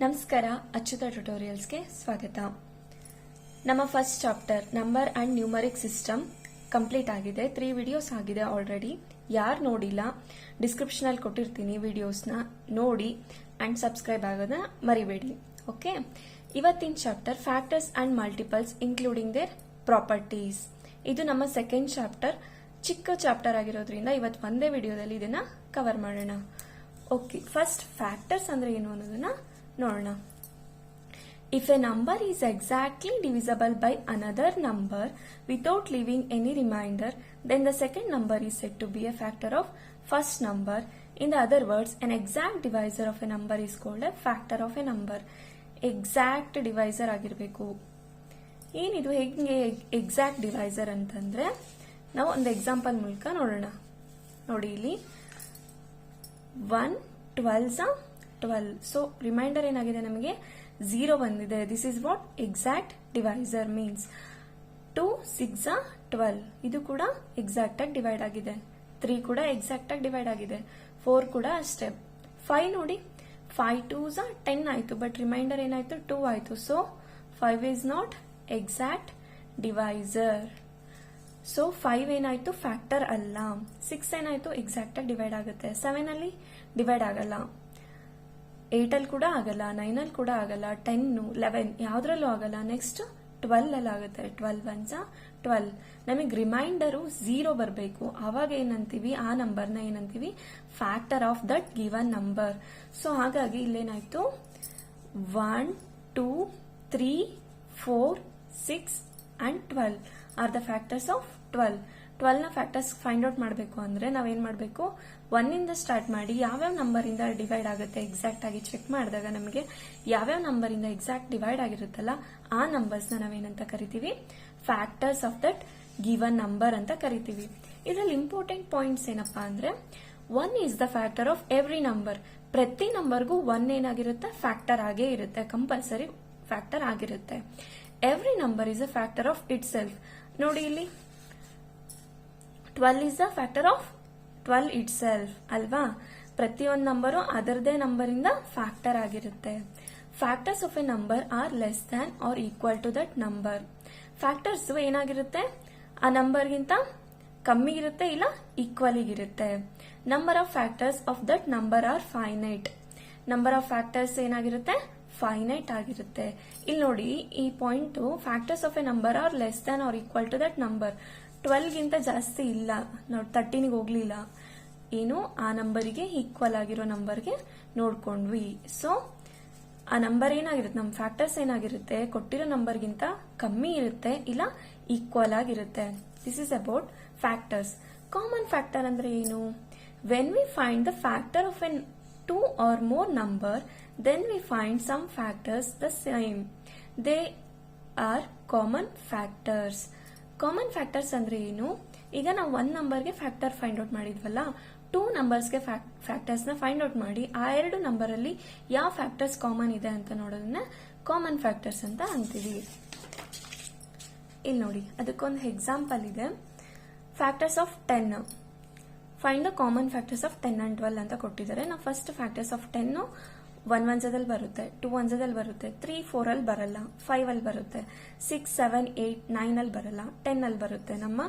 ನಮಸ್ಕಾರ, ಅಚ್ಯುತ ಟ್ಯುಟೋರಿಯಲ್ಸ್ಗೆ ಸ್ವಾಗತ. ನಮ್ಮ first chapter number and numeric system complete ಆಗಿದೆ. 3 ವಿಡಿಯೋಸ್ ಆಗಿದೆ ಆಲ್ರೆಡಿ. ಯಾರು ನೋಡಿಲ್ಲ, ಡಿಸ್ಕ್ರಿಪ್ಷನ್ ಅಲ್ಲಿ ಕೊಟ್ಟಿರ್ತೀನಿ ವಿಡಿಯೋಸ್ನ, ನೋಡಿ ಅಂಡ್ ಸಬ್ಸ್ಕ್ರೈಬ್ ಆಗೋದನ್ನ ಮರಿಬೇಡಿ. ಓಕೆ, ಇವತ್ತಿನ chapter factors and multiples including there properties. ಇದು ನಮ್ಮ ಸೆಕೆಂಡ್ ಚಾಪ್ಟರ್. ಚಿಕ್ಕ ಚಾಪ್ಟರ್ ಆಗಿರೋದ್ರಿಂದ ಇವತ್ತು ಒಂದೇ ವಿಡಿಯೋದಲ್ಲಿ ಇದನ್ನ ಕವರ್ ಮಾಡೋಣ. ಓಕೆ, ಫಸ್ಟ್ ಫ್ಯಾಕ್ಟರ್ಸ್ ಅಂದ್ರೆ ಏನು ಅನ್ನೋದನ್ನ ನೋಡೋಣ. If a number is exactly divisible by another number without leaving any remainder, then the second number is said to be a factor of first number. In the other words, an exact divisor of a number is called a factor of a number. Exact divisor ಆಗಿರಬೇಕು. ಏನಿದು ಹೇಗೆ exact divisor ಅಂತಂದ್ರೆ, ನಾವು ಒಂದು example ಮೂಲಕ ನೋಡೋಣ. ನೋಡಿ, ಇಲ್ಲಿ 1 12 12. ಸೊ ರಿಮೈಂಡರ್ ಏನಾಗಿದೆ, ನಮಗೆ 0 ಬಂದಿದೆ. This is what exact divisor means. 2 6 12. ಇದು ಕೂಡ ಎಕ್ಸಾಕ್ಟ್ ಆಗಿ ಡಿವೈಡ್ ಆಗಿದೆ. 3 ಕೂಡ ಎಕ್ಸಾಕ್ಟ್ ಆಗಿ ಡಿವೈಡ್ ಆಗಿದೆ. 4 ಕೂಡ ಅಷ್ಟೇ. 5 ನೋಡಿ, 5 2s 10 ಆಯ್ತು, ಬಟ್ ರಿಮೈಂಡರ್ ಏನಾಯ್ತು, 2 ಆಯ್ತು. So 5 is not exact divisor. So 5 ಏನಾಯ್ತು, ಫ್ಯಾಕ್ಟರ್ ಅಲ್ಲ. 6 ಏನಾಯ್ತು, ಎಕ್ಸಾಕ್ಟ್ ಆಗಿ ಡಿವೈಡ್ ಆಗುತ್ತೆ. 7 ಅಲ್ಲಿ ಡಿವೈಡ್ ಆಗಲ್ಲ. 8 ಅಲ್ಲಿ ಕೂಡ ಆಗಲ್ಲ, 9 ಅಲ್ಲಿ ಕೂಡ ಆಗಲ್ಲ, 10 11 ಯಾವ್ದ್ರಲ್ಲೂ ಆಗಲ್ಲ. ನೆಕ್ಸ್ಟ್ 12 ಅಲ್ಲಿ ಆಗುತ್ತೆ. 12 1s 12. ನಮಗೆ ರಿಮೈಂಡರು 0 ಬರಬೇಕು. ಅವಾಗ ಏನಂತೀವಿ, ಆ ನಂಬರ್ನ ಏನಂತೀವಿ, factor of that given number. So ಹಾಗಾಗಿ ಇಲ್ಲೇನಾಯ್ತು, 1 2 3 4 6 and 12 are the factors of 12. 12 ನ ಫ್ಯಾಕ್ಟರ್ಸ್ ಫೈಂಡ್ ಔಟ್ ಮಾಡಬೇಕು ಅಂದ್ರೆ ನಾವೇನ್ ಮಾಡಬೇಕು, 1 ಇಂದ ಸ್ಟಾರ್ಟ್ ಮಾಡಿ ಯಾವ್ಯಾವ ನಂಬರ್ ಇಂದ ಡಿವೈಡ್ ಆಗುತ್ತೆ ಎಕ್ಸಾಕ್ಟ್ ಆಗಿ ಚೆಕ್ ಮಾಡಿದಾಗ ನಮಗೆ ಯಾವ್ಯಾವ ನಂಬರ್ ಇಂದ ಎಕ್ಸಾಕ್ಟ್ ಡಿವೈಡ್ ಆಗಿರುತ್ತಲ್ಲ ಆ ನಂಬರ್ಸ್ ನ ನಾವೇನಂತ ಕರಿತೀವಿ, factors of that given number ಅಂತ ಕರಿತೀವಿ. ಇದರಲ್ಲಿ ಇಂಪಾರ್ಟೆಂಟ್ ಪಾಯಿಂಟ್ಸ್ ಏನಪ್ಪಾ ಅಂದ್ರೆ, 1 is the factor of every number. ಪ್ರತಿ ನಂಬರ್ಗೂ 1 ಏನಾಗಿರುತ್ತೆ, ಫ್ಯಾಕ್ಟರ್ ಆಗೇ ಇರುತ್ತೆ, ಕಂಪಲ್ಸರಿ ಫ್ಯಾಕ್ಟರ್ ಆಗಿರುತ್ತೆ. Every number is a factor of itself. ನೋಡಿ, ಇಲ್ಲಿ 12 is the factor of 12 itself ಅಲ್ವಾ. ಪ್ರತಿಯೊಂದು ನಂಬರು ಅದರದೇ ನಂಬರ್ ಇಂದ ಫ್ಯಾಕ್ಟರ್ ಆಗಿರುತ್ತೆ. Factors of a number are less than or equal to that number. Factors ಏನಾಗಿರುತ್ತೆ, ಆ ನಂಬರ್ಗಿಂತ ಕಮ್ಮಿ ಇರುತ್ತೆ, ಇಲ್ಲ ಈಕ್ವಲ್ ಇರುತ್ತೆ. Number of factors of that number are finite. Number of factors ಏನಾಗಿರುತ್ತೆ, ಫೈನೈಟ್ ಆಗಿರುತ್ತೆ. ಇಲ್ಲಿ ನೋಡಿ, ಈ point factors of a number are less than or equal to that number. 12 ಗಿಂತ ಜಾಸ್ತಿ ಇಲ್ಲ, ನೋಡಿ 13 ಹೋಗ್ಲಿಲ್ಲ, ಏನು ಆ ನಂಬರಿಗೆ ಈಕ್ವಲ್ ಆಗಿರೋ ನಂಬರ್ಗೆ ನೋಡ್ಕೊಂಡ್ವಿ. ಸೊ ಆ ನಂಬರ್ ಏನಾಗಿರುತ್ತೆ, ನಮ್ಮ ಫ್ಯಾಕ್ಟರ್ಸ್ ಏನಾಗಿರುತ್ತೆ, ಕೊಟ್ಟಿರೋ ನಂಬರ್ಗಿಂತ ಕಮ್ಮಿ ಇರುತ್ತೆ, ಇಲ್ಲ ಈಕ್ವಲ್ ಆಗಿರುತ್ತೆ. This is about factors. Common factor ಅಂದ್ರೆ ಏನು, when we find the factor of N 2 or more number, then we find some factors the same. They are common factors. Common factors ಅಂದ್ರೆ ಏನು, ಈಗ ನಾವು 1 ನಂಬರ್ಗೆ ಫ್ಯಾಕ್ಟರ್ ಫೈಂಡ್ ಔಟ್ ಮಾಡಿದ್ವಲ್ಲ, 2 ನಂಬರ್ಸ್ಗೆ ಫ್ಯಾಕ್ಟರ್ಸ್ ನ find out ಮಾಡಿ ಆ 2 ನಂಬರ್ ಅಲ್ಲಿ ಯಾವ ಫ್ಯಾಕ್ಟರ್ಸ್ ಕಾಮನ್ ಇದೆ ಅಂತ ನೋಡೋದನ್ನ ಕಾಮನ್ ಫ್ಯಾಕ್ಟರ್ಸ್ ಅಂತ ಅಂತೀವಿ. ಇಲ್ಲಿ ನೋಡಿ, ಅದಕ್ಕೊಂದು ಎಕ್ಸಾಂಪಲ್ ಇದೆ. Factors of 10. Find the common factors of 10 and 12 ಅಂತ ಕೊಟ್ಟಿದ್ದಾರೆ. ನಾವು ಫಸ್ಟ್ ಫ್ಯಾಕ್ಟರ್ಸ್ ಆಫ್ 10 1 1 ಬರುತ್ತೆ, 2 1 ಬರುತ್ತೆ, 3 4 ಅಲ್ಲಿ ಬರಲ್ಲ, 5 ಅಲ್ಲಿ ಬರುತ್ತೆ, 6 7 8 9 ಅಲ್ಲಿ ಬರಲ್ಲ, 10 ಅಲ್ಲಿ ಬರುತ್ತೆ. ನಮ್ಮ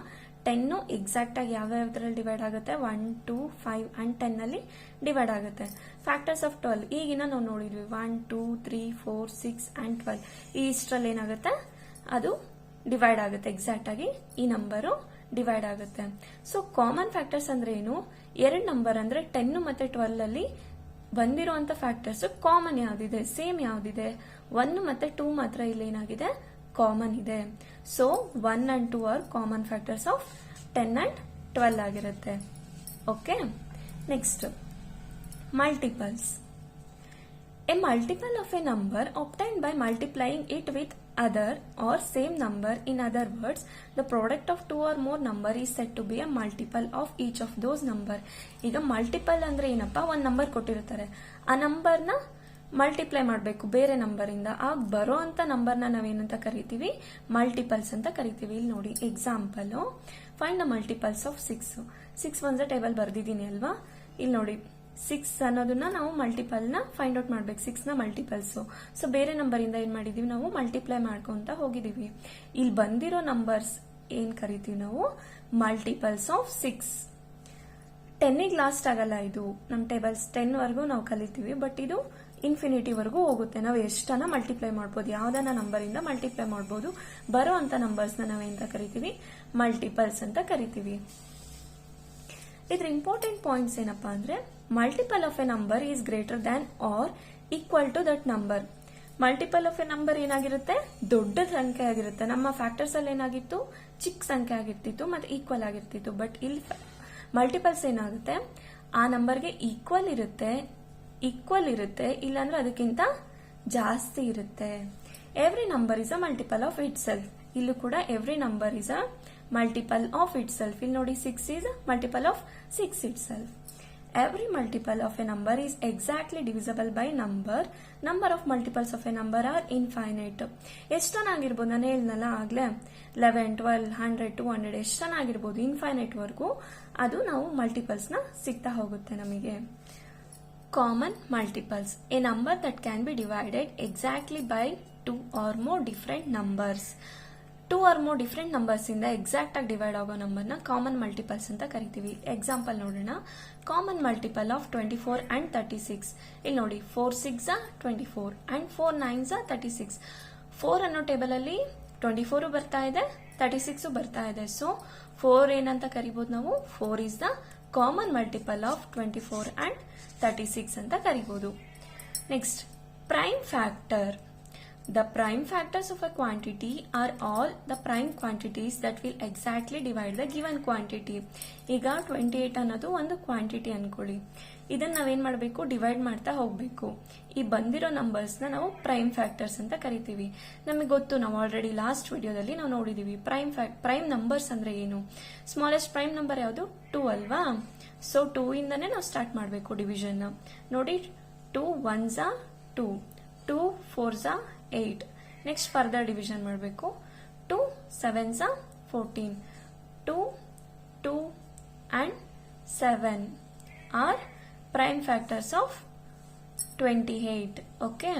10 ಎಕ್ಸಾಕ್ಟ್ ಆಗಿ ಯಾವ್ಯಾವ್ದ್ರಲ್ಲಿ ಡಿವೈಡ್ ಆಗುತ್ತೆ, 1 2 5 and 10 ಅಲ್ಲಿ ಡಿವೈಡ್ ಆಗುತ್ತೆ. ಫ್ಯಾಕ್ಟರ್ಸ್ ಆಫ್ 12 ಈಗಿನ ನಾವು ನೋಡಿದ್ವಿ, 1 2 3 4 6 and 12. ಈ ಇಷ್ಟರಲ್ಲಿ ಏನಾಗುತ್ತೆ, ಅದು ಡಿವೈಡ್ ಆಗುತ್ತೆ. ಎಕ್ಸಾಕ್ಟ್ ಆಗಿ ಈ ನಂಬರು ಡಿವೈಡ್ ಆಗುತ್ತೆ. ಸೊ ಕಾಮನ್ ಫ್ಯಾಕ್ಟರ್ಸ್ ಅಂದ್ರೆ ಏನು, 2 ನಂಬರ್ ಅಂದ್ರೆ 10 ಮತ್ತೆ 12 ಅಲ್ಲಿ ಬಂದಿರುವಂತ ಫ್ಯಾಕ್ಟರ್ಸ್ ಕಾಮನ್ ಯಾವ್ದಿದೆ, ಸೇಮ್ ಯಾವ್ದಿದೆ, 1 ಮತ್ತೆ 2 ಮಾತ್ರ ಇಲ್ಲಿ ಏನಾಗಿದೆ, ಕಾಮನ್ ಇದೆ. So 1 and 2 are common factors of 10 and 12 ಆಗಿರುತ್ತೆ. Okay, next multiples. A multiple of a number obtained by multiplying it with other or same number. In other words, the product of 2 or more number is said to be a multiple of each of those number. ಈಗ multiple ಅಂದ್ರೆ ಏನಪ್ಪಾ, ಒಂದು number ಕೊಟ್ಟಿರ್ತಾರೆ, ಆ ನಂಬರ್ನ multiply ಮಾಡಬೇಕು ಬೇರೆ number ಇಂದ, ಆಗ ಬರೋ ಅಂತ ನಂಬರ್ನ ನಾವೇನಂತ ಕರಿತೀವಿ, ಮಲ್ಟಿಪಲ್ಸ್ ಅಂತ ಕರಿತೀವಿ. ಇಲ್ಲಿ ನೋಡಿ example, find the multiples of 6. 6 1 table ಬರ್ದಿದ್ದೀನಿ ಅಲ್ವಾ. ಇಲ್ಲಿ ನೋಡಿ, 6 ಅನ್ನೋದನ್ನ ನಾವು ಮಲ್ಟಿಪಲ್ನ ಫೈಂಡ್ ಔಟ್ ಮಾಡ್ಬೇಕು. 6 ನ ಮಲ್ಟಿಪಲ್ಸ್. ಸೊ ಬೇರೆ ನಂಬರ್ ಇಂದ ಏನ್ ಮಾಡಿದೀವಿ, ನಾವು ಮಲ್ಟಿಪ್ಲೈ ಮಾಡ್ಕೊಂತ ಹೋಗಿದೀವಿ. ಇಲ್ಲಿ ಬಂದಿರೋ ನಂಬರ್ಸ್ ಏನ್ ಕರಿತೀವಿ ನಾವು, ಮಲ್ಟಿಪಲ್ಸ್ ಆಫ್ 6. 10ಗೆ ಲಾಸ್ಟ್ ಆಗಲ್ಲ ಇದು. ನಮ್ ಟೇಬಲ್ಸ್ 10 ವರೆಗೂ ನಾವು ಕಲಿತೀವಿ, ಬಟ್ ಇದು ಇನ್ಫಿನಿಟಿ ವರೆಗೂ ಹೋಗುತ್ತೆ. ನಾವು ಎಷ್ಟನ್ನ ಮಲ್ಟಿಪ್ಲೈ ಮಾಡ್ಬೋದು, ಯಾವ್ದನ್ನ ನಂಬರ್ ಇಂದ ಮಲ್ಟಿಪ್ಲೈ ಮಾಡ್ಬೋದು. ಬರೋ ಅಂತ ನಂಬರ್ಸ್ ನಾವೇಂತ ಕರಿತೀವಿ, ಮಲ್ಟಿಪಲ್ಸ್ ಅಂತ ಕರಿತೀವಿ. ಇದ್ರ ಇಂಪಾರ್ಟೆಂಟ್ ಪಾಯಿಂಟ್ಸ್ ಏನಪ್ಪಾ ಅಂದ್ರೆ, multiple of a number is greater than or equal to that number. Multiple of a number ಏನಾಗಿರುತ್ತೆ, ದೊಡ್ಡ ಸಂಖ್ಯೆ ಆಗಿರುತ್ತೆ. ನಮ್ಮ ಫ್ಯಾಕ್ಟರ್ಸ್ ಅಲ್ಲಿ ಏನಾಗಿತ್ತು, ಚಿಕ್ಕ ಸಂಖ್ಯೆ ಆಗಿರ್ತಿತ್ತು ಮತ್ತೆ ಈಕ್ವಲ್ ಆಗಿರ್ತಿತ್ತು. ಬಟ್ ಇಲ್ಲಿ ಮಲ್ಟಿಪಲ್ಸ್ ಏನಾಗುತ್ತೆ, ಆ ನಂಬರ್ಗೆ ಈಕ್ವಲ್ ಇರುತ್ತೆ, ಇಲ್ಲಾಂದ್ರೆ ಅದಕ್ಕಿಂತ ಜಾಸ್ತಿ ಇರುತ್ತೆ. Every number is a multiple of it self. ಇಲ್ಲೂ ಕೂಡ every number is a multiple of it self. ಇಲ್ಲಿ ನೋಡಿ 6 is multiple of 6 itself. Every multiple of a number is exactly divisible by number. Number of multiples of a number are infinite. ಎಷ್ಟನಾಗಿರ್ಬೋದು, ನಾನು ಹೇಳಿದ್ನಲ್ಲ ಆಗ್ಲೇ 11, 12, 100, 200 ಎಷ್ಟನಾಗಿರ್ಬೋದು, infinite ವರ್ಗೂ ಅದು ನಾವು multiples ನ ಸಿಗ್ತಾ ಹೋಗುತ್ತೆ ನಮಗೆ. Common multiples, A number that can be divided exactly by 2 or more different numbers. 2 or more different numbers ಇಂದ ಎಕ್ಸಾಕ್ಟ್ ಆಗಿ ಡಿವೈಡ್ ಆಗೋ ನಂಬರ್ನ ಕಾಮನ್ ಮಲ್ಟಿಪಲ್ಸ್ ಅಂತ ಕರಿತೀವಿ. ಎಕ್ಸಾಂಪಲ್ ನೋಡೋಣ. Common multiple of 24 and 36. ಇಲ್ಲಿ ನೋಡಿ, 4 6 24 and 4 9 36. 4 ಅನ್ನೋ ಟೇಬಲ್ ಅಲ್ಲಿ 24 ಬರ್ತಾ ಇದೆ, 36 ಬರ್ತಾ ಇದೆ. ಸೊ 4 ಏನಂತ ಕರಿಬಹುದು ನಾವು, 4 is the common multiple of 24 and 36 ಅಂತ ಕರಿಬಹುದು. Next, prime factor. The prime factors of a quantity are all the prime quantities that will exactly divide the given quantity. ಈಗ 28 ಅನ್ನೋದು ಒಂದು ಕ್ವಾಂಟಿಟಿ ಅನ್ಕೊಳ್ಳಿ. ಇದನ್ನ ನಾವೇನ್ ಮಾಡಬೇಕು, ಡಿವೈಡ್ ಮಾಡ್ತಾ ಹೋಗ್ಬೇಕು. ಈ ಬಂದಿರೋ ನಂಬರ್ಸ್ ನಾವು ಪ್ರೈಮ್ ಫ್ಯಾಕ್ಟರ್ಸ್ ಅಂತ ಕರಿತೀವಿ. ನಮಗೆ ಗೊತ್ತು, ನಾವು ಆಲ್ರೆಡಿ ಲಾಸ್ಟ್ ವಿಡಿಯೋದಲ್ಲಿ ನಾವು ನೋಡಿದೀವಿ ಪ್ರೈಮ್ ನಂಬರ್ಸ್ ಅಂದ್ರೆ ಏನು. ಸ್ಮಾಲೆಸ್ಟ್ ಪ್ರೈಮ್ ನಂಬರ್ ಯಾವುದು, 2 ಅಲ್ವಾ. ಸೊ 2 ಇಂದಾನೆ ನಾವು ಸ್ಟಾರ್ಟ್ ಮಾಡಬೇಕು ಡಿವಿಷನ್. ನೋಡಿ, 2 1s 2, 2 4s 8. Next further division ಮಾಡಬೇಕು. 2 7s 14, 2 2 and 7 are prime factors of 28. Okay,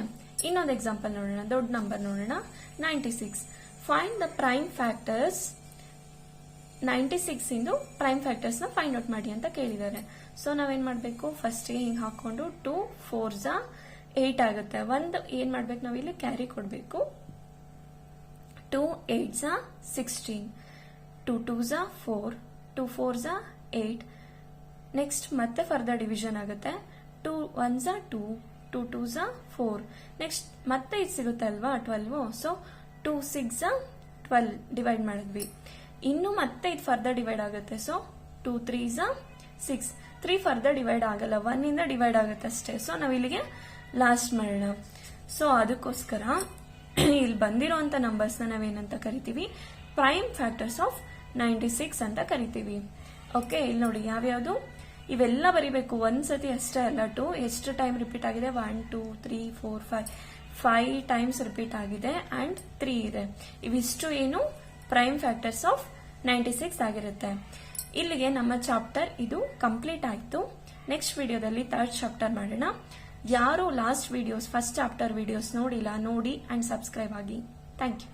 ಇನ್ನೊಂದು ಎಕ್ಸಾಂಪಲ್ ನೋಡೋಣ, ದೊಡ್ಡ ನಂಬರ್ ನೋಡೋಣ. 96. Find the prime factors. 96 ಇಂದು ಪ್ರೈಮ್ ಫ್ಯಾಕ್ಟರ್ಸ್ ನ ಫೈಂಡ್ ಔಟ್ ಮಾಡಿ ಅಂತ ಕೇಳಿದ್ದಾರೆ. ಸೊ ನಾವೇನ್ ಮಾಡ್ಬೇಕು, ಫಸ್ಟ್ ಹಿಂಗ್ ಹಾಕೊಂಡು 2 4s 8 ಆಗುತ್ತೆ. ಒಂದು ಏನ್ ಮಾಡ್ಬೇಕು, ನಾವು ಇಲ್ಲಿ ಕ್ಯಾರಿ ಕೊಡ್ಬೇಕು. 2 8s 16, 2 2s 4, 2 4s 8. ನೆಕ್ಸ್ಟ್ ಮತ್ತೆ ಫರ್ದರ್ ಡಿವಿಷನ್ ಆಗುತ್ತೆ. 2 1s 2, 2 2s 4. ನೆಕ್ಸ್ಟ್ ಮತ್ತೆ ಇದು ಸಿಗುತ್ತೆ ಅಲ್ವಾ 12. ಸೊ 2 6 12 ಡಿವೈಡ್ ಮಾಡಿದ್ವಿ. ಇನ್ನು ಮತ್ತೆ ಇದು ಫರ್ದರ್ ಡಿವೈಡ್ ಆಗುತ್ತೆ. So 2 3s 6. 3 ಫರ್ದರ್ ಡಿವೈಡ್ ಆಗಲ್ಲ, 1 ಇಂದ ಡಿವೈಡ್ ಆಗುತ್ತೆ ಅಷ್ಟೇ. ಸೊ ನಾವ್ ಇಲ್ಲಿಗೆ ಲಾಸ್ಟ್ ಮಾಡೋಣ. ಸೊ ಅದಕ್ಕೋಸ್ಕರ ಇಲ್ಲಿ ಬಂದಿರೋಂತ ನಂಬರ್ಸ್ ನಾವೇನಂತ ಕರಿತೀವಿ, ಪ್ರೈಮ್ ಫ್ಯಾಕ್ಟರ್ಸ್ ಆಫ್ 96 ಅಂತ ಕರಿತೀವಿ. ಓಕೆ, ಇಲ್ಲಿ ನೋಡಿ ಯಾವ್ಯಾವ್ದು ಇವೆಲ್ಲ ಬರಿಬೇಕು. ಒಂದ್ಸತಿ ಅಷ್ಟೇ ಅಲ್ಲ, 2 ಎಷ್ಟು ಟೈಮ್ ರಿಪೀಟ್ ಆಗಿದೆ, 1 2 3 4 5 ಟೈಮ್ಸ್ ರಿಪೀಟ್ ಆಗಿದೆ ಅಂಡ್ 3 ಇದೆ. ಇವಿಷ್ಟು ಏನು ಪ್ರೈಮ್ ಫ್ಯಾಕ್ಟರ್ಸ್ ಆಫ್ 96 ಆಗಿರುತ್ತೆ. ಇಲ್ಲಿಗೆ ನಮ್ಮ ಚಾಪ್ಟರ್ ಇದು ಕಂಪ್ಲೀಟ್ ಆಯ್ತು. ನೆಕ್ಸ್ಟ್ ವಿಡಿಯೋದಲ್ಲಿ 3rd ಚಾಪ್ಟರ್ ಮಾಡೋಣ. ಯಾರು last videos, first chapter videos ನೋಡಿಲ್ಲ, ನೋಡಿ ಅಂಡ್ ಸಬ್ಸ್ಕ್ರೈಬ್ ಆಗಿ. Thank you.